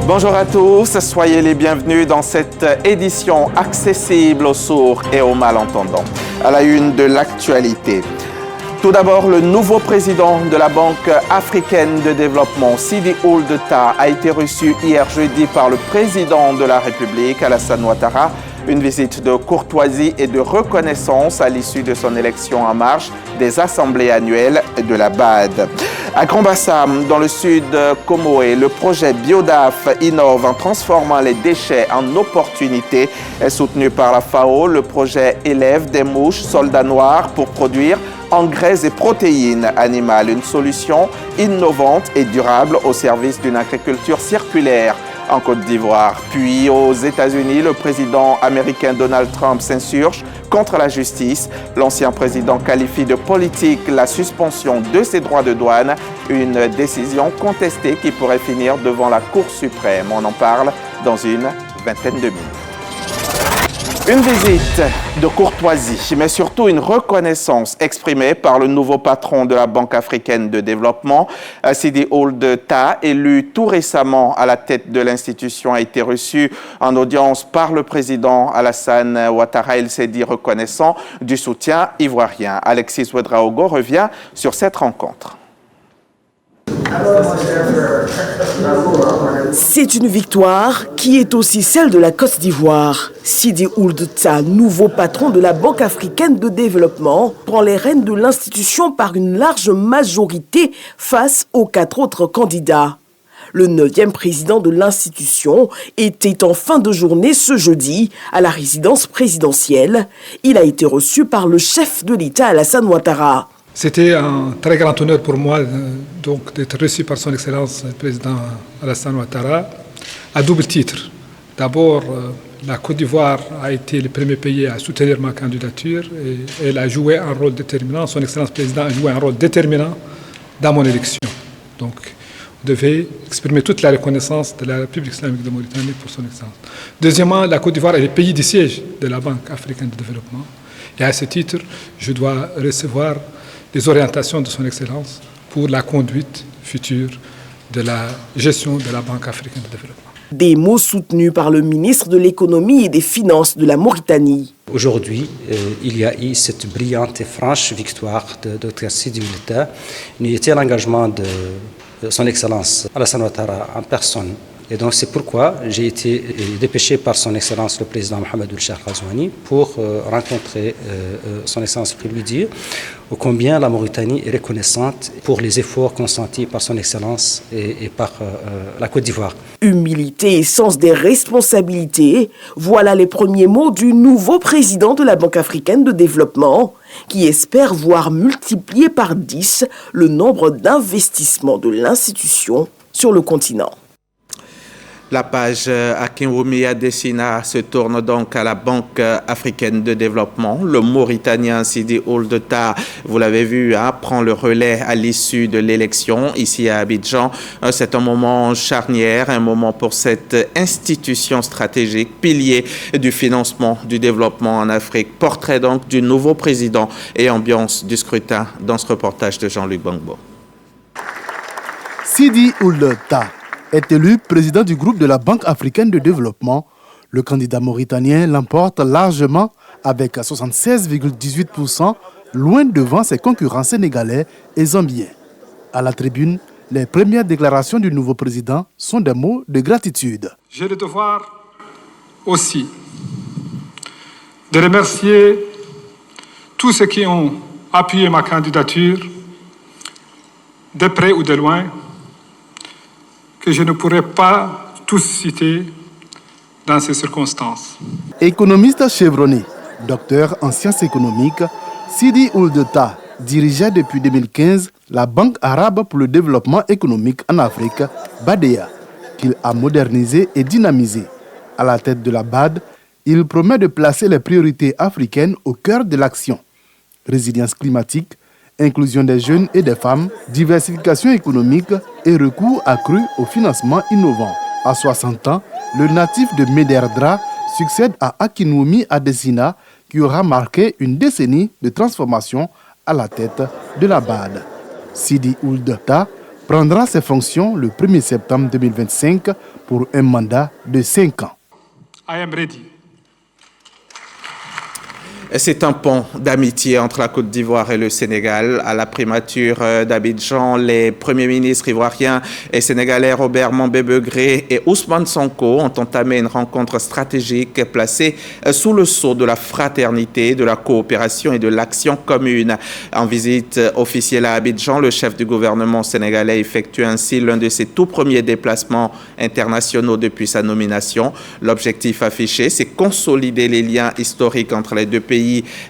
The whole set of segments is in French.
Bonjour à tous, soyez les bienvenus dans cette édition accessible aux sourds et aux malentendants. À la une de l'actualité. Tout d'abord, le nouveau président de la Banque africaine de développement, Sidi Ould Tah, a été reçu hier jeudi par le président de la République, Alassane Ouattara. Une visite de courtoisie et de reconnaissance à l'issue de son élection en marge des assemblées annuelles de la BAD. À Grand-Bassam, dans le sud Comoé, le projet Biodaf innove en transformant les déchets en opportunités. Soutenu par la FAO, le projet élève des mouches soldats noirs pour produire engrais et protéines animales. Une solution innovante et durable au service d'une agriculture circulaire en Côte d'Ivoire. Puis aux États-Unis, le président américain Donald Trump s'insurge contre la justice. L'ancien président qualifie de politique la suspension de ses droits de douane, une décision contestée qui pourrait finir devant la Cour suprême. On en parle dans une vingtaine de minutes. Une visite de courtoisie, mais surtout une reconnaissance exprimée par le nouveau patron de la Banque africaine de développement, Sidi Ould Tah, élu tout récemment à la tête de l'institution, a été reçu en audience par le président Alassane Ouattara. Il s'est dit reconnaissant du soutien ivoirien. Alexis Ouedraogo revient sur cette rencontre. C'est une victoire qui est aussi celle de la Côte d'Ivoire. Sidi Ould Tah, nouveau patron de la Banque africaine de développement, prend les rênes de l'institution par une large majorité face aux 4 autres candidats. Le 9e président de l'institution était en fin de journée ce jeudi à la résidence présidentielle. Il a été reçu par le chef de l'État Alassane Ouattara. C'était un très grand honneur pour moi donc d'être reçu par son Excellence le président Alassane Ouattara à double titre. D'abord, la Côte d'Ivoire a été le premier pays à soutenir ma candidature et elle a joué un rôle déterminant. Son Excellence le président a joué un rôle déterminant dans mon élection. Donc, on devait exprimer toute la reconnaissance de la République islamique de Mauritanie pour son Excellence. Deuxièmement, la Côte d'Ivoire est le pays du siège de la Banque africaine de développement. Et à ce titre, je dois recevoir les orientations de son Excellence pour la conduite future de la gestion de la Banque africaine de développement. Des mots soutenus par le ministre de l'économie et des finances de la Mauritanie. Aujourd'hui, il y a eu cette brillante et franche victoire de Dr Sidi Ould Tah. Il y était l'engagement de son Excellence Alassane Ouattara en personne. Et donc c'est pourquoi j'ai été dépêché par son Excellence le président Mohamed Ould Cheikh Ghazouani pour rencontrer son Excellence pour lui dire combien la Mauritanie est reconnaissante pour les efforts consentis par son Excellence et par la Côte d'Ivoire. Humilité et sens des responsabilités, voilà les premiers mots du nouveau président de la Banque africaine de développement qui espère voir multiplier par 10 le nombre d'investissements de l'institution sur le continent. La page Akinwumi Adesina se tourne donc à la Banque africaine de développement. Le Mauritanien Sidi Ould Tah, vous l'avez vu, prend le relais à l'issue de l'élection ici à Abidjan. C'est un moment charnière, un moment pour cette institution stratégique, pilier du financement du développement en Afrique. Portrait donc du nouveau président et ambiance du scrutin dans ce reportage de Jean-Luc Bangbo. Sidi Ould Tah est élu président du groupe de la Banque africaine de développement. Le candidat mauritanien l'emporte largement avec 76,18%, loin devant ses concurrents sénégalais et zambiens. À la tribune, les premières déclarations du nouveau président sont des mots de gratitude. J'ai le devoir aussi de remercier tous ceux qui ont appuyé ma candidature, de près ou de loin, que je ne pourrais pas tous citer dans ces circonstances. Économiste chevronné, docteur en sciences économiques, Sidi Ould Tah dirigeait depuis 2015 la Banque arabe pour le développement économique en Afrique, BADEA, qu'il a modernisée et dynamisée. À la tête de la BAD, il promet de placer les priorités africaines au cœur de l'action. Résilience climatique, inclusion des jeunes et des femmes, diversification économique et recours accru au financement innovant. À 60 ans, le natif de Méderdra succède à Akinwumi Adesina qui aura marqué une décennie de transformation à la tête de la BAD. Sidi Ould Tah prendra ses fonctions le 1er septembre 2025 pour un mandat de 5 ans. I am ready. C'est un pont d'amitié entre la Côte d'Ivoire et le Sénégal. À la primature d'Abidjan, les premiers ministres ivoiriens et sénégalais Robert Mambé-Begré et Ousmane Sonko ont entamé une rencontre stratégique placée sous le sceau de la fraternité, de la coopération et de l'action commune. En visite officielle à Abidjan, le chef du gouvernement sénégalais effectue ainsi l'un de ses tout premiers déplacements internationaux depuis sa nomination. L'objectif affiché, c'est consolider les liens historiques entre les deux pays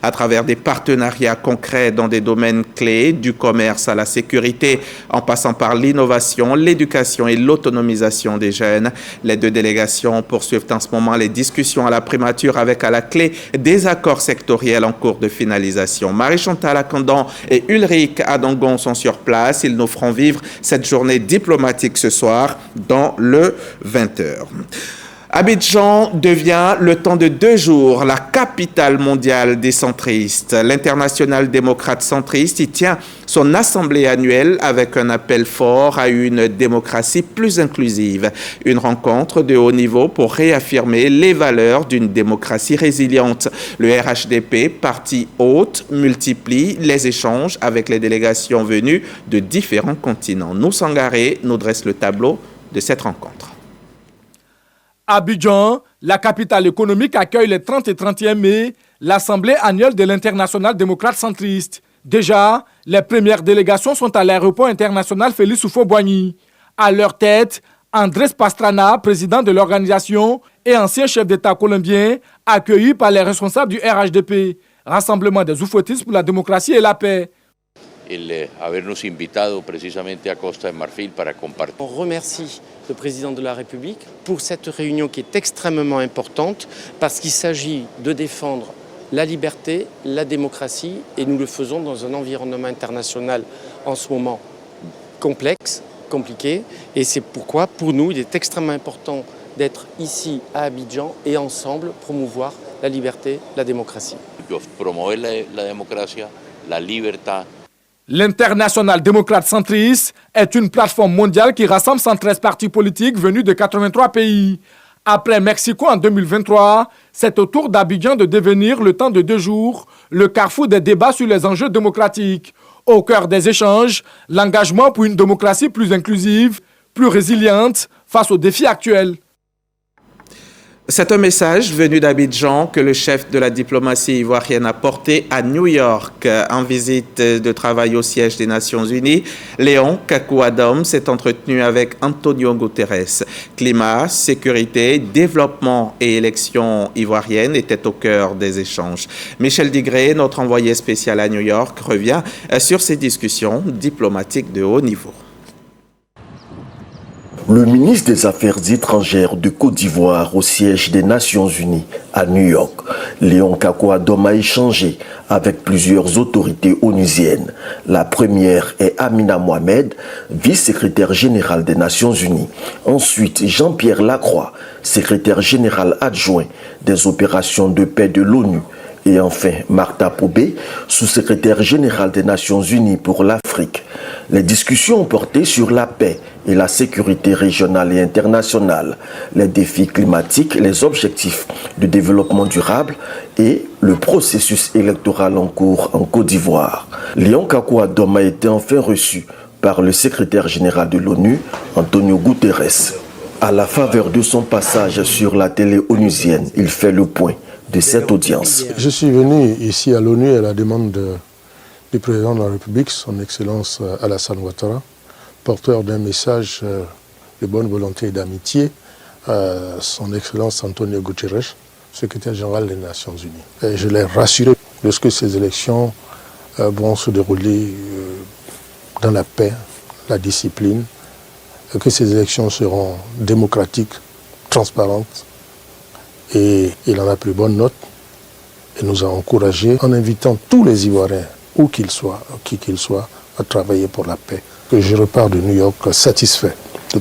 à travers des partenariats concrets dans des domaines clés, du commerce à la sécurité, en passant par l'innovation, l'éducation et l'autonomisation des jeunes. Les deux délégations poursuivent en ce moment les discussions à la primature avec à la clé des accords sectoriels en cours de finalisation. Marie-Chantal Akandan et Ulrich Adangon sont sur place. Ils nous feront vivre cette journée diplomatique ce soir dans le 20h. Abidjan devient, le temps de 2 jours, la capitale mondiale des centristes. L'Internationale démocrate centriste y tient son assemblée annuelle avec un appel fort à une démocratie plus inclusive. Une rencontre de haut niveau pour réaffirmer les valeurs d'une démocratie résiliente. Le RHDP, parti hôte, multiplie les échanges avec les délégations venues de différents continents. Nous Sangaré nous dresse le tableau de cette rencontre. Abidjan, la capitale économique, accueille le 30 et 31 mai l'Assemblée annuelle de l'Internationale démocrate centriste. Déjà, les premières délégations sont à l'aéroport international Félix Houphouët-Boigny. À leur tête, Andrés Pastrana, président de l'organisation et ancien chef d'État colombien, accueilli par les responsables du RHDP, Rassemblement des Oufouettistes pour la démocratie et la paix. Habernos invitado precisamente a Costa de Marfil para compartir. On remercie le président de la République pour cette réunion qui est extrêmement importante parce qu'il s'agit de défendre la liberté, la démocratie et nous le faisons dans un environnement international en ce moment complexe, compliqué et c'est pourquoi pour nous il est extrêmement important d'être ici à Abidjan et ensemble promouvoir la liberté, la démocratie. Promover la démocratie, la liberté. L'Internationale démocrate centriste est une plateforme mondiale qui rassemble 113 partis politiques venus de 83 pays. Après Mexico en 2023, c'est au tour d'Abidjan de devenir, le temps de 2 jours, le carrefour des débats sur les enjeux démocratiques. Au cœur des échanges, l'engagement pour une démocratie plus inclusive, plus résiliente face aux défis actuels. C'est un message venu d'Abidjan que le chef de la diplomatie ivoirienne a porté à New York en visite de travail au siège des Nations Unies. Léon Kakou-Adom s'est entretenu avec Antonio Guterres. Climat, sécurité, développement et élections ivoiriennes étaient au cœur des échanges. Michel Digré, notre envoyé spécial à New York, revient sur ces discussions diplomatiques de haut niveau. Le ministre des Affaires étrangères de Côte d'Ivoire au siège des Nations Unies à New York, Léon Kakou-Adom, a échangé avec plusieurs autorités onusiennes. La première est Amina Mohamed, vice-secrétaire général des Nations Unies. Ensuite, Jean-Pierre Lacroix, secrétaire général adjoint des opérations de paix de l'ONU. Et enfin, Martha Pobé, sous-secrétaire général des Nations Unies pour l'Afrique. Les discussions ont porté sur la paix et la sécurité régionale et internationale, les défis climatiques, les objectifs de développement durable et le processus électoral en cours en Côte d'Ivoire. Léon Kakou-Adom a été enfin reçu par le secrétaire général de l'ONU, Antonio Guterres. À la faveur de son passage sur la télé onusienne, il fait le point de cette audience. Je suis venu ici à l'ONU à la demande du président de la République, son Excellence Alassane Ouattara, porteur d'un message de bonne volonté et d'amitié à son Excellence Antonio Guterres, secrétaire général des Nations Unies. Et je l'ai rassuré de ce que ces élections vont se dérouler dans la paix, la discipline, et que ces élections seront démocratiques, transparentes. Et il en a pris bonne note et nous a encouragés en invitant tous les Ivoiriens, où qu'ils soient, qui qu'ils soient, à travailler pour la paix. Que je repars de New York satisfait.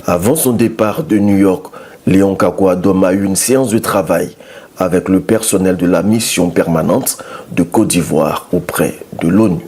Avant son départ de New York, Léon Kakou-Adom a eu une séance de travail avec le personnel de la mission permanente de Côte d'Ivoire auprès de l'ONU.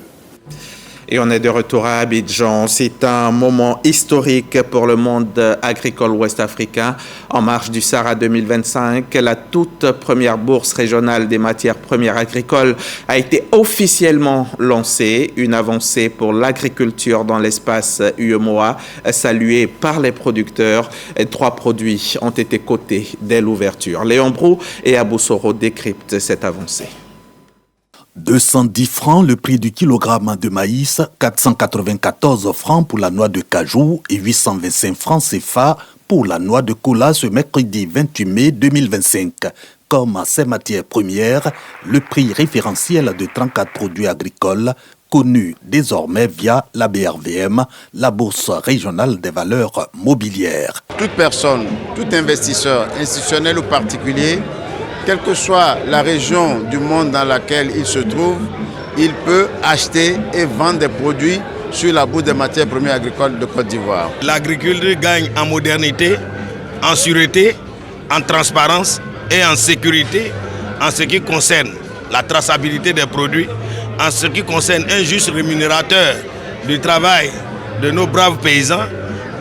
Et on est de retour à Abidjan. C'est un moment historique pour le monde agricole ouest-africain. En marge du Sahara 2025, la toute première bourse régionale des matières premières agricoles a été officiellement lancée. Une avancée pour l'agriculture dans l'espace UEMOA, saluée par les producteurs. 3 produits ont été cotés dès l'ouverture. Léon Brou et Abou Soro décryptent cette avancée. 210 francs le prix du kilogramme de maïs, 494 francs pour la noix de cajou et 825 francs CFA pour la noix de cola ce mercredi 28 mai 2025. Comme à ces matières premières, le prix référentiel de 34 produits agricoles connu désormais via la BRVM, la Bourse régionale des valeurs mobilières. Toute personne, tout investisseur, institutionnel ou particulier, quelle que soit la région du monde dans laquelle il se trouve, il peut acheter et vendre des produits sur la bourse des matières premières agricoles de Côte d'Ivoire. L'agriculture gagne en modernité, en sûreté, en transparence et en sécurité en ce qui concerne la traçabilité des produits, en ce qui concerne un juste rémunérateur du travail de nos braves paysans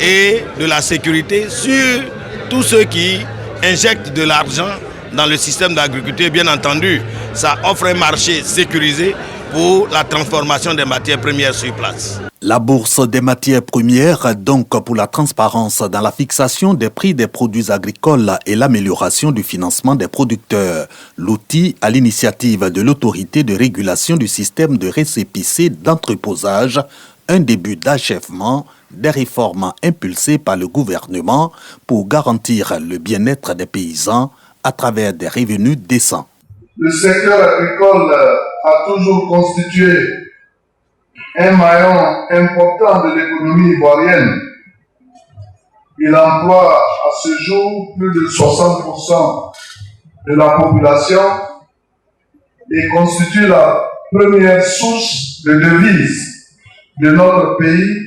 et de la sécurité sur tous ceux qui injectent de l'argent dans le système d'agriculture. Bien entendu, ça offre un marché sécurisé pour la transformation des matières premières sur place. La bourse des matières premières, donc pour la transparence dans la fixation des prix des produits agricoles et l'amélioration du financement des producteurs. L'outil à l'initiative de l'autorité de régulation du système de récépissé d'entreposage, un début d'achèvement des réformes impulsées par le gouvernement pour garantir le bien-être des paysans à travers des revenus décents. Le secteur agricole a toujours constitué un maillon important de l'économie ivoirienne. Il emploie à ce jour plus de 60% de la population et constitue la première source de devises de notre pays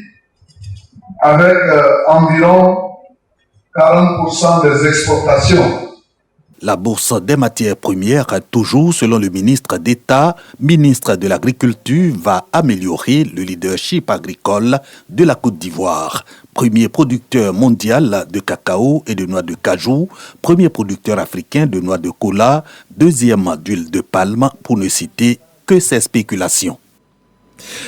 avec environ 40% des exportations. La bourse des matières premières, toujours selon le ministre d'État, ministre de l'Agriculture, va améliorer le leadership agricole de la Côte d'Ivoire. Premier producteur mondial de cacao et de noix de cajou, premier producteur africain de noix de cola, deuxième d'huile de palme, pour ne citer que ces spéculations.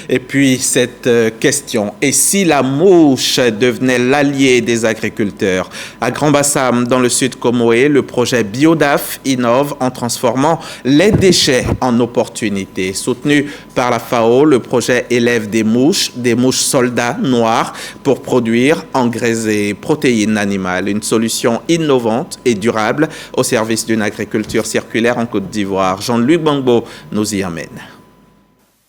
Et puis cette question, et si la mouche devenait l'allié des agriculteurs? À Grand Bassam, dans le sud Comoé, le projet Biodaf innove en transformant les déchets en opportunités. Soutenu par la FAO, le projet élève des mouches soldats noires pour produire engrais et protéines animales. Une solution innovante et durable au service d'une agriculture circulaire en Côte d'Ivoire. Jean-Luc Bangbo nous y amène.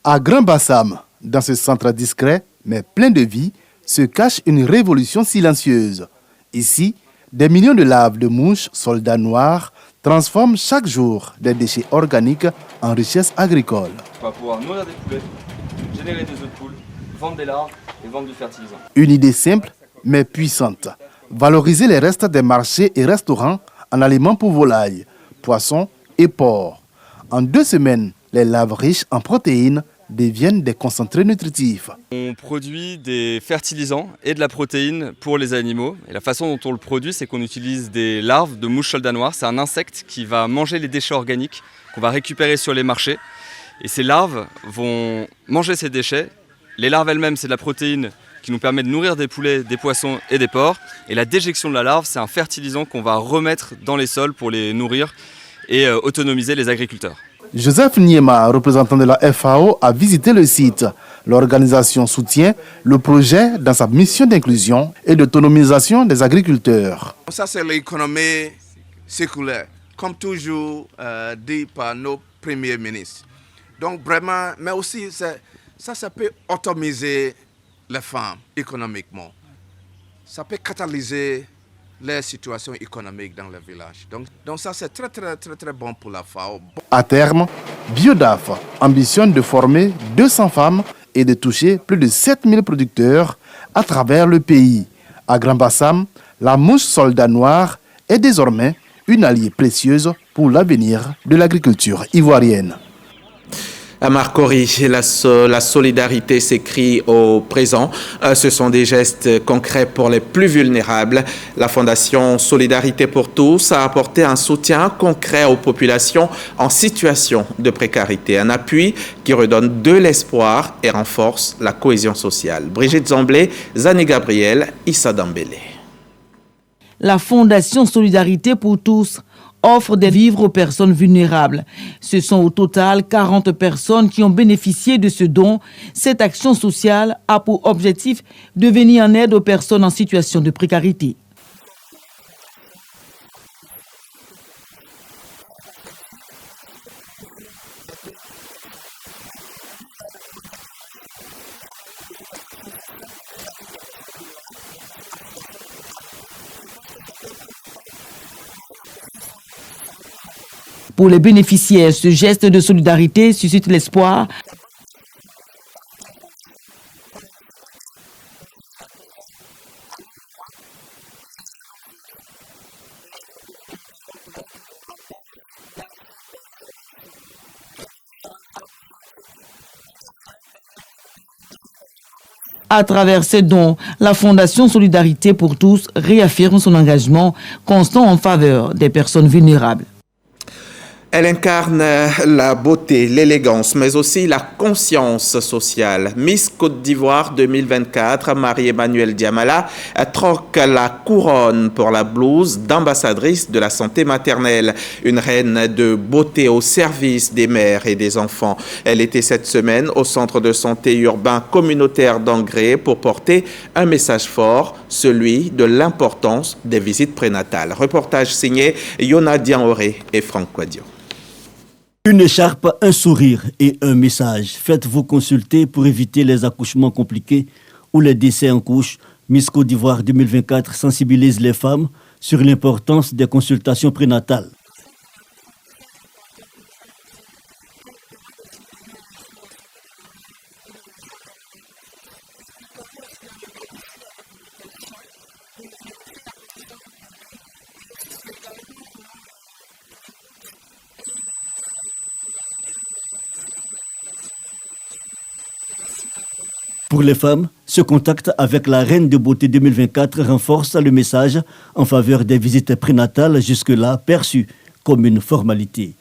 À Grand Bassam, dans ce centre discret mais plein de vie, se cache une révolution silencieuse. Ici, des millions de larves de mouches soldats noirs transforment chaque jour des déchets organiques en richesse agricole. On va pouvoir nourrir des poulets, générer des œufs de poule, vendre des larves et vendre du fertilisant. Une idée simple mais puissante. Valoriser les restes des marchés et restaurants en aliments pour volailles, poissons et porcs. En 2 semaines, les larves riches en protéines deviennent des concentrés nutritifs. On produit des fertilisants et de la protéine pour les animaux. Et la façon dont on le produit, c'est qu'on utilise des larves de mouches soldats noirs. C'est un insecte qui va manger les déchets organiques qu'on va récupérer sur les marchés. Et ces larves vont manger ces déchets. Les larves elles-mêmes, c'est de la protéine qui nous permet de nourrir des poulets, des poissons et des porcs. Et la déjection de la larve, c'est un fertilisant qu'on va remettre dans les sols pour les nourrir et autonomiser les agriculteurs. Joseph Niema, représentant de la FAO, a visité le site. L'organisation soutient le projet dans sa mission d'inclusion et d'autonomisation des agriculteurs. Ça, c'est l'économie circulaire, comme toujours dit par nos premiers ministres. Donc vraiment, mais aussi, ça peut autonomiser les femmes économiquement. Ça peut catalyser les situations économiques dans le village. Donc ça, c'est très bon pour la FAO. À terme, Biodaf ambitionne de former 200 femmes et de toucher plus de 7000 producteurs à travers le pays. À Grand Bassam, la mouche soldat noire est désormais une alliée précieuse pour l'avenir de l'agriculture ivoirienne. Marcory, la solidarité s'écrit au présent. Ce sont des gestes concrets pour les plus vulnérables. La Fondation Solidarité pour tous a apporté un soutien concret aux populations en situation de précarité. Un appui qui redonne de l'espoir et renforce la cohésion sociale. Brigitte Zamblé, Zani Gabriel, Issa Dambélé. La Fondation Solidarité pour tous offre des vivres aux personnes vulnérables. Ce sont au total 40 personnes qui ont bénéficié de ce don. Cette action sociale a pour objectif de venir en aide aux personnes en situation de précarité. Pour les bénéficiaires, ce geste de solidarité suscite l'espoir. À travers ces dons, la Fondation Solidarité pour tous réaffirme son engagement constant en faveur des personnes vulnérables. Elle incarne la beauté, l'élégance, mais aussi la conscience sociale. Miss Côte d'Ivoire 2024, Marie-Emmanuelle Diamala troque la couronne pour la blouse d'ambassadrice de la santé maternelle. Une reine de beauté au service des mères et des enfants. Elle était cette semaine au centre de santé urbain communautaire d'Angré pour porter un message fort, celui de l'importance des visites prénatales. Reportage signé Yona Dianhoré et Franck Quadio. Une écharpe, un sourire et un message. Faites-vous consulter pour éviter les accouchements compliqués ou les décès en couche. Miss Côte d'Ivoire 2024 sensibilise les femmes sur l'importance des consultations prénatales. Pour les femmes, ce contact avec la Reine de Beauté 2024 renforce le message en faveur des visites prénatales jusque-là perçues comme une formalité.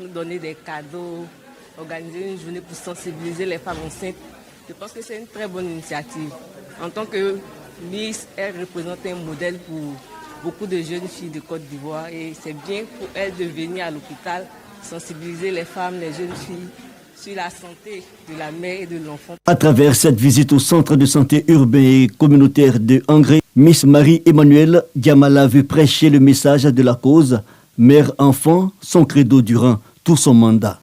Nous donner des cadeaux, organiser une journée pour sensibiliser les femmes enceintes. Je pense que c'est une très bonne initiative. En tant que Miss, elle représente un modèle pour beaucoup de jeunes filles de Côte d'Ivoire et c'est bien pour elle de venir à l'hôpital sensibiliser les femmes, les jeunes filles sur la santé de la mère et de l'enfant. À travers cette visite au centre de santé urbain et communautaire de Angré, Miss Marie-Emmanuelle Diamala veut prêcher le message de la cause mère-enfant, son credo durant tout son mandat.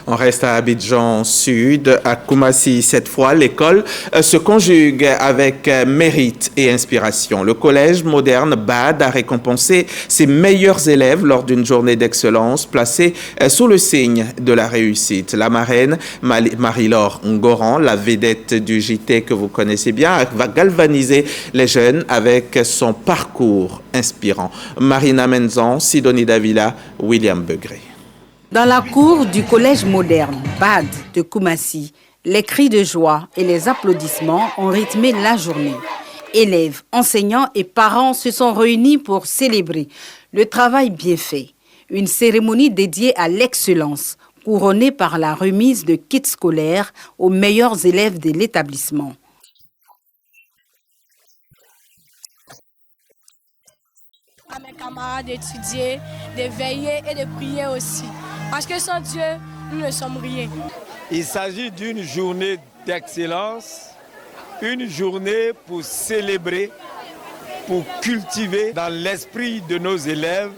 On reste à Abidjan Sud, à Koumassi. Cette fois, l'école se conjugue avec mérite et inspiration. Le collège moderne BAD a récompensé ses meilleurs élèves lors d'une journée d'excellence placée sous le signe de la réussite. La marraine Marie-Laure Ngoran, la vedette du JT que vous connaissez bien, va galvaniser les jeunes avec son parcours inspirant. Marina Menzan, Sidonie Davila, William Begré. Dans la cour du collège moderne BAD de Koumassi, les cris de joie et les applaudissements ont rythmé la journée. Élèves, enseignants et parents se sont réunis pour célébrer le travail bien fait. Une cérémonie dédiée à l'excellence, couronnée par la remise de kits scolaires aux meilleurs élèves de l'établissement. À mes camarades d'étudier, de veiller et de prier aussi. Parce que sans Dieu, nous ne sommes rien. Il s'agit d'une journée d'excellence, une journée pour célébrer, pour cultiver dans l'esprit de nos élèves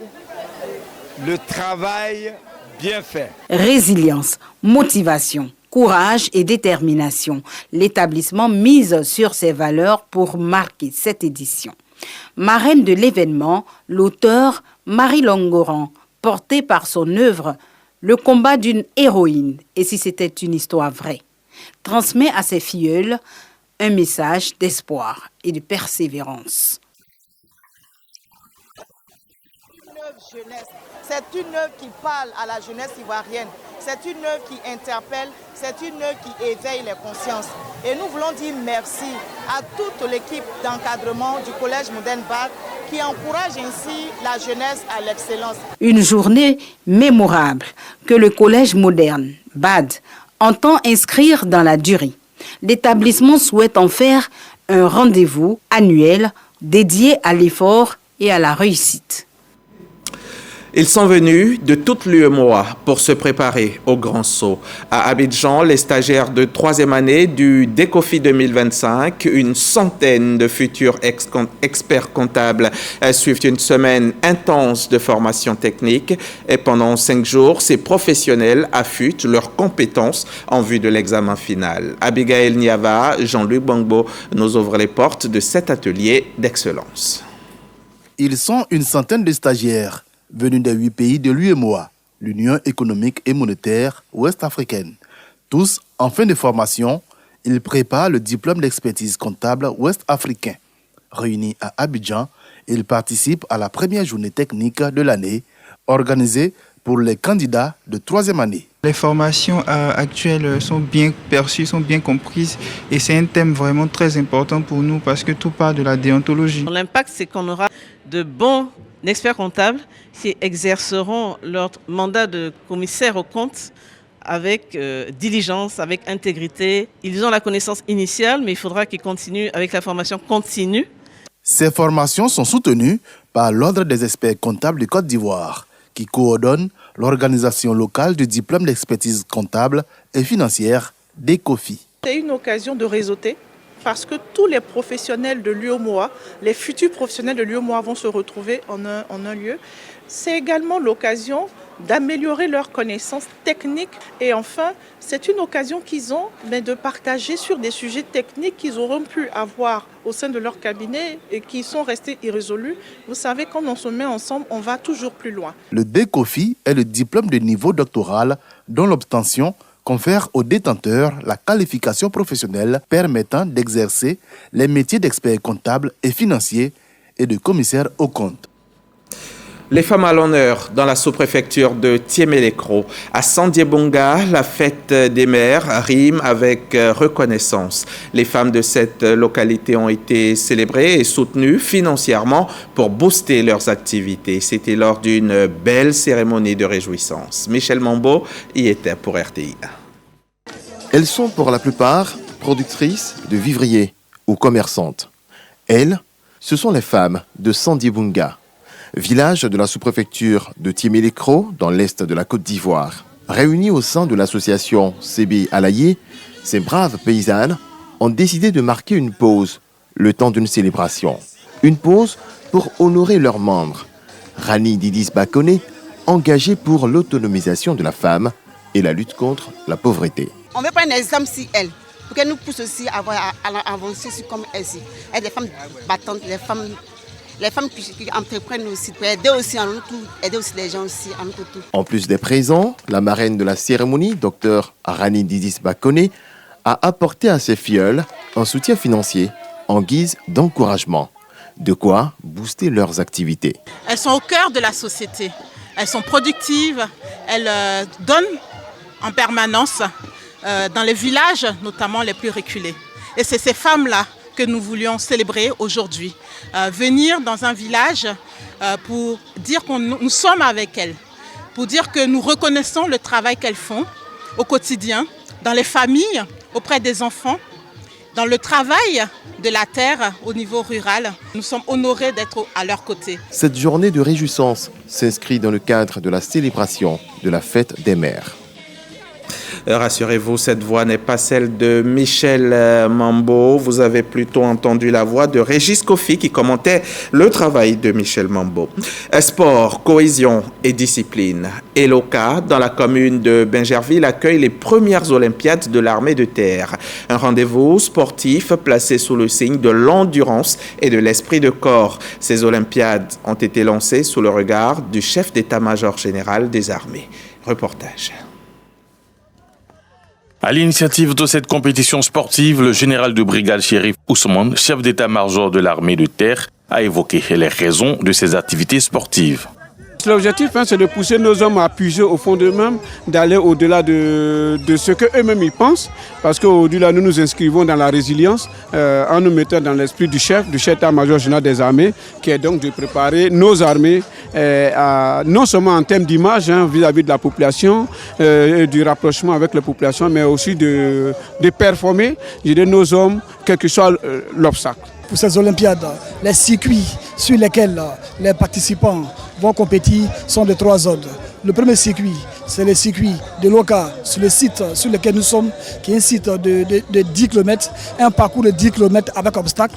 le travail bien fait. Résilience, motivation, courage et détermination. L'établissement mise sur ces valeurs pour marquer cette édition. Marraine de l'événement, l'auteur Marie-Laure Ngoran, portée par son œuvre Le combat d'une héroïne, et si c'était une histoire vraie, transmet à ses filleuls un message d'espoir et de persévérance. œuvre jeunesse. C'est une œuvre qui parle à la jeunesse ivoirienne. C'est une œuvre qui interpelle, c'est une œuvre qui éveille les consciences. Et nous voulons dire merci à toute l'équipe d'encadrement du Collège Moderne BAD qui encourage ainsi la jeunesse à l'excellence. Une journée mémorable que le Collège Moderne BAD entend inscrire dans la durée. L'établissement souhaite en faire un rendez-vous annuel dédié à l'effort et à la réussite. Ils sont venus de toute l'UEMOA pour se préparer au grand saut. À Abidjan, les stagiaires de 3e année du DECOFI 2025, une centaine de futurs experts comptables suivent une semaine intense de formation technique et pendant 5 jours, ces professionnels affûtent leurs compétences en vue de l'examen final. Abigail Niava, Jean-Luc Bangbo nous ouvrent les portes de cet atelier d'excellence. Ils sont une centaine de stagiaires venus des 8 pays de l'UEMOA, l'Union économique et monétaire ouest-africaine. Tous en fin de formation, ils préparent le diplôme d'expertise comptable ouest-africain. Réunis à Abidjan, ils participent à la première journée technique de l'année, organisée pour les candidats de 3e année. Les formations actuelles sont bien perçues, sont bien comprises et c'est un thème vraiment très important pour nous parce que tout part de la déontologie. L'impact, c'est qu'on aura de bons experts comptables qui exerceront leur mandat de commissaire aux comptes avec diligence, avec intégrité. Ils ont la connaissance initiale, mais il faudra qu'ils continuent avec la formation continue. Ces formations sont soutenues par l'Ordre des experts comptables de Côte d'Ivoire, qui coordonne l'organisation locale du diplôme d'expertise comptable et financière DECOFI. C'est une occasion de réseauter parce que tous les professionnels de l'UEMOA, les futurs professionnels de l'UEMOA vont se retrouver en un lieu. C'est également l'occasion d'améliorer leurs connaissances techniques et enfin, c'est une occasion qu'ils ont de partager sur des sujets techniques qu'ils auront pu avoir au sein de leur cabinet et qui sont restés irrésolus. Vous savez, quand on se met ensemble, on va toujours plus loin. Le DECOFI est le diplôme de niveau doctoral dont l'obtention confère aux détenteurs la qualification professionnelle permettant d'exercer les métiers d'expert comptable et financier et de commissaire aux comptes. Les femmes à l'honneur dans la sous-préfecture de Thiémé-Lécro. À Sandiébonga, la fête des mères rime avec reconnaissance. Les femmes de cette localité ont été célébrées et soutenues financièrement pour booster leurs activités. C'était lors d'une belle cérémonie de réjouissance. Michel Mambo y était pour RTI. Elles sont pour la plupart productrices de vivriers ou commerçantes. Elles, ce sont les femmes de Sandiébonga, village de la sous-préfecture de Thiémé-Lécro, dans l'est de la Côte d'Ivoire. Réunies au sein de l'association CB Alaye, ces braves paysannes ont décidé de marquer une pause, le temps d'une célébration. Une pause pour honorer leurs membres. Rani Didis Bakone, engagée pour l'autonomisation de la femme et la lutte contre la pauvreté. On veut prendre un exemple sur elles, pour qu'elles nous poussent aussi à avancer comme elles. Elles sont des femmes battantes, les femmes qui entreprennent aussi, pour aider aussi les gens aussi en tout. En plus des présents, la marraine de la cérémonie, Dr Rani Didis Bakone, a apporté à ses filleules un soutien financier en guise d'encouragement. De quoi booster leurs activités. Elles sont au cœur de la société. Elles sont productives, elles donnent en permanence dans les villages, notamment les plus reculés. Et c'est ces femmes-là que nous voulions célébrer aujourd'hui. Venir dans un village pour dire que nous sommes avec elles, pour dire que nous reconnaissons le travail qu'elles font au quotidien, dans les familles, auprès des enfants, dans le travail de la terre au niveau rural. Nous sommes honorés d'être à leur côté. Cette journée de réjouissance s'inscrit dans le cadre de la célébration de la fête des mères. Rassurez-vous, cette voix n'est pas celle de Michel Mambo. Vous avez plutôt entendu la voix de Régis Kofi qui commentait le travail de Michel Mambo. Sport, cohésion et discipline. Eloka, dans la commune de Bingerville, accueille les premières Olympiades de l'armée de terre. Un rendez-vous sportif placé sous le signe de l'endurance et de l'esprit de corps. Ces Olympiades ont été lancées sous le regard du chef d'état-major général des armées. Reportage. À l'initiative de cette compétition sportive, le général de brigade Chérif Ousmane, chef d'état-major de l'armée de terre, a évoqué les raisons de ces activités sportives. L'objectif, c'est de pousser nos hommes à puiser au fond d'eux-mêmes, d'aller au-delà de ce qu'eux-mêmes ils pensent, parce qu'au-delà, nous nous inscrivons dans la résilience en nous mettant dans l'esprit du chef état-major général des armées, qui est donc de préparer nos armées, non seulement en termes d'image vis-à-vis de la population, du rapprochement avec la population, mais aussi de performer nos hommes, quel que soit l'obstacle. Pour ces Olympiades, les circuits sur lesquels les participants vont compétir sont de 3 ordres. Le premier circuit, c'est le circuit de Loka, sur le site sur lequel nous sommes, qui est un site de 10 km, un parcours de 10 km avec obstacles.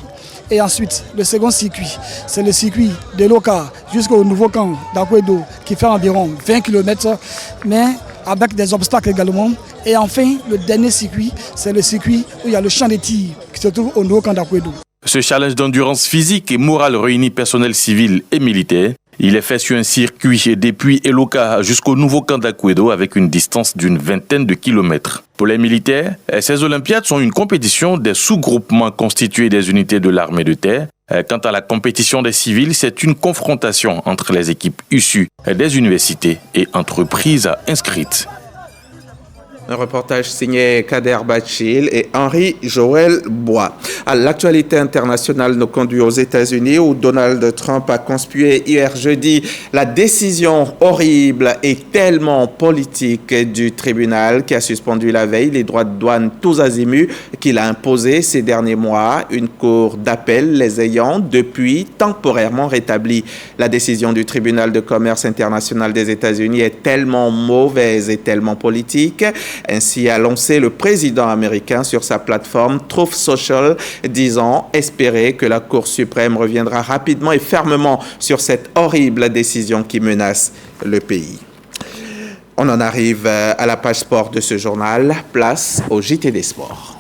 Et ensuite, le second circuit, c'est le circuit de Loka jusqu'au nouveau camp d'Akwedo, qui fait environ 20 km, mais avec des obstacles également. Et enfin, le dernier circuit, c'est le circuit où il y a le champ de tir qui se trouve au nouveau camp d'Akwedo. Ce challenge d'endurance physique et morale réunit personnel civil et militaire. Il est fait sur un circuit depuis Eloka jusqu'au nouveau camp d'Akwedo avec une distance d'une 20aine de kilomètres. Pour les militaires, ces Olympiades sont une compétition des sous-groupements constitués des unités de l'armée de terre. Quant à la compétition des civils, c'est une confrontation entre les équipes issues des universités et entreprises inscrites. Un reportage signé Kader Bachil et Henri-Joël Bois. L'actualité internationale nous conduit aux États-Unis où Donald Trump a conspué hier jeudi la décision horrible et tellement politique du tribunal qui a suspendu la veille les droits de douane tous azimuts qu'il a imposés ces derniers mois. Une cour d'appel les ayant depuis temporairement rétablis. La décision du tribunal de commerce international des États-Unis est tellement mauvaise et tellement politique. Ainsi a lancé le président américain sur sa plateforme Truth Social, disant espérer que la Cour suprême reviendra rapidement et fermement sur cette horrible décision qui menace le pays. On en arrive à la page sport de ce journal. Place au JT des sports.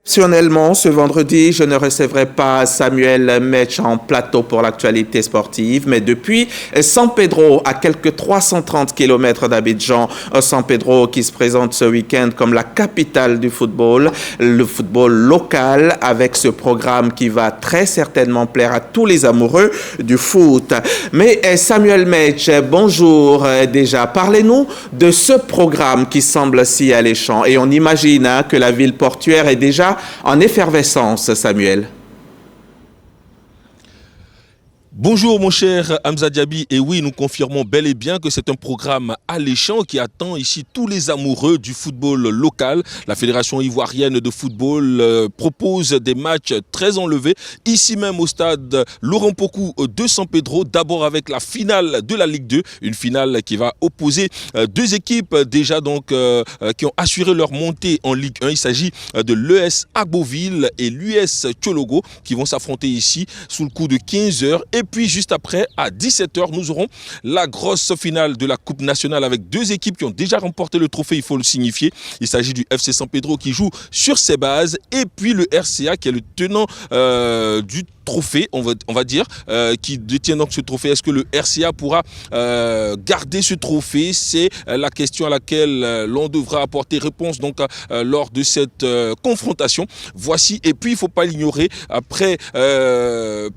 Exceptionnellement, ce vendredi, je ne recevrai pas Samuel Metch en plateau pour l'actualité sportive, mais depuis San Pedro, à quelques 330 km d'Abidjan, San Pedro qui se présente ce week-end comme la capitale du football, le football local, avec ce programme qui va très certainement plaire à tous les amoureux du foot. Mais Samuel Metch, bonjour déjà. Parlez-nous de ce programme qui semble si alléchant et on imagine que la ville portuaire est déjà en effervescence, Samuel. Bonjour mon cher Hamza Diaby, et oui, nous confirmons bel et bien que c'est un programme alléchant qui attend ici tous les amoureux du football local. La Fédération ivoirienne de football propose des matchs très enlevés, ici même au stade Laurent Pokou de San Pedro, d'abord avec la finale de la Ligue 2, une finale qui va opposer deux équipes déjà donc qui ont assuré leur montée en Ligue 1. Il s'agit de l'ES Agboville et l'US Tchologo qui vont s'affronter ici sous le coup de 15 h. Et puis juste après, à 17 h, nous aurons la grosse finale de la Coupe nationale avec deux équipes qui ont déjà remporté le trophée, il faut le signifier. Il s'agit du FC San Pedro qui joue sur ses bases et puis le RCA qui est le tenant du trophée, on va dire, qui détient donc ce trophée. Est-ce que le RCA pourra garder ce trophée? C'est la question à laquelle l'on devra apporter réponse donc lors de cette confrontation. Voici, et puis il ne faut pas l'ignorer, après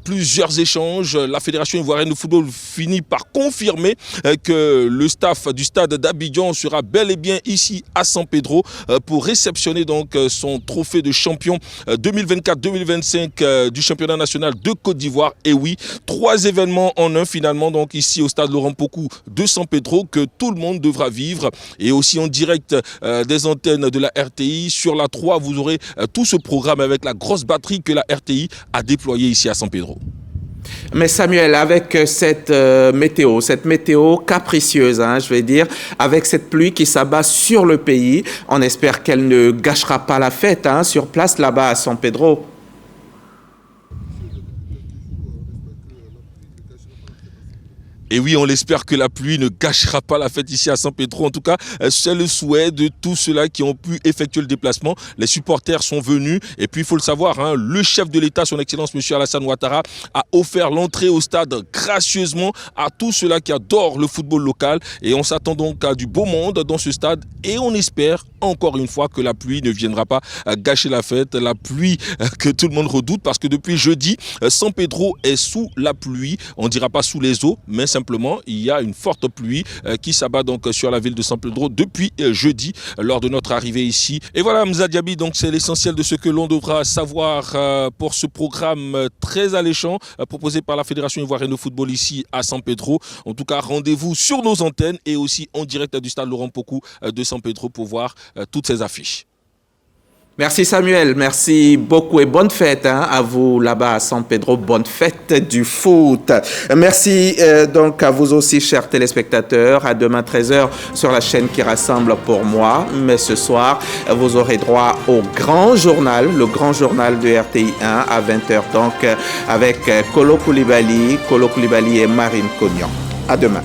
plusieurs échanges, la Fédération ivoirienne de football finit par confirmer que le staff du stade d'Abidjan sera bel et bien ici à San Pedro pour réceptionner donc son trophée de champion 2024-2025 du championnat national de Côte d'Ivoire. Et oui, 3 événements en un finalement, donc ici au stade Laurent Pokou de San Pedro, que tout le monde devra vivre, et aussi en direct des antennes de la RTI. Sur la 3, vous aurez tout ce programme avec la grosse batterie que la RTI a déployée ici à San Pedro. Mais Samuel, avec cette météo capricieuse, je vais dire, avec cette pluie qui s'abat sur le pays, on espère qu'elle ne gâchera pas la fête sur place là-bas à San Pedro. Et oui, on l'espère que la pluie ne gâchera pas la fête ici à San Pedro. En tout cas, c'est le souhait de tous ceux-là qui ont pu effectuer le déplacement. Les supporters sont venus. Et puis, il faut le savoir, le chef de l'État, son Excellence M. Alassane Ouattara, a offert l'entrée au stade gracieusement à tous ceux-là qui adorent le football local. Et on s'attend donc à du beau monde dans ce stade. Et on espère encore une fois que la pluie ne viendra pas gâcher la fête, la pluie que tout le monde redoute parce que depuis jeudi, San Pedro est sous la pluie. On ne dira pas sous les eaux, mais simplement il y a une forte pluie qui s'abat donc sur la ville de San Pedro depuis jeudi lors de notre arrivée ici. Et voilà Hamza Diaby, donc c'est l'essentiel de ce que l'on devra savoir pour ce programme très alléchant proposé par la Fédération ivoirienne de football ici à San Pedro. En tout cas, rendez-vous sur nos antennes et aussi en direct du stade Laurent Pokou de San Pedro pour voir toutes ces affiches. Merci Samuel, merci beaucoup et bonne fête à vous là-bas à San Pedro, bonne fête du foot. Merci donc à vous aussi chers téléspectateurs, à demain 13h sur la chaîne qui rassemble pour moi, mais ce soir vous aurez droit au grand journal, le grand journal de RTI 1 à 20h donc avec Kolo Koulibaly et Marine Cognan. À demain.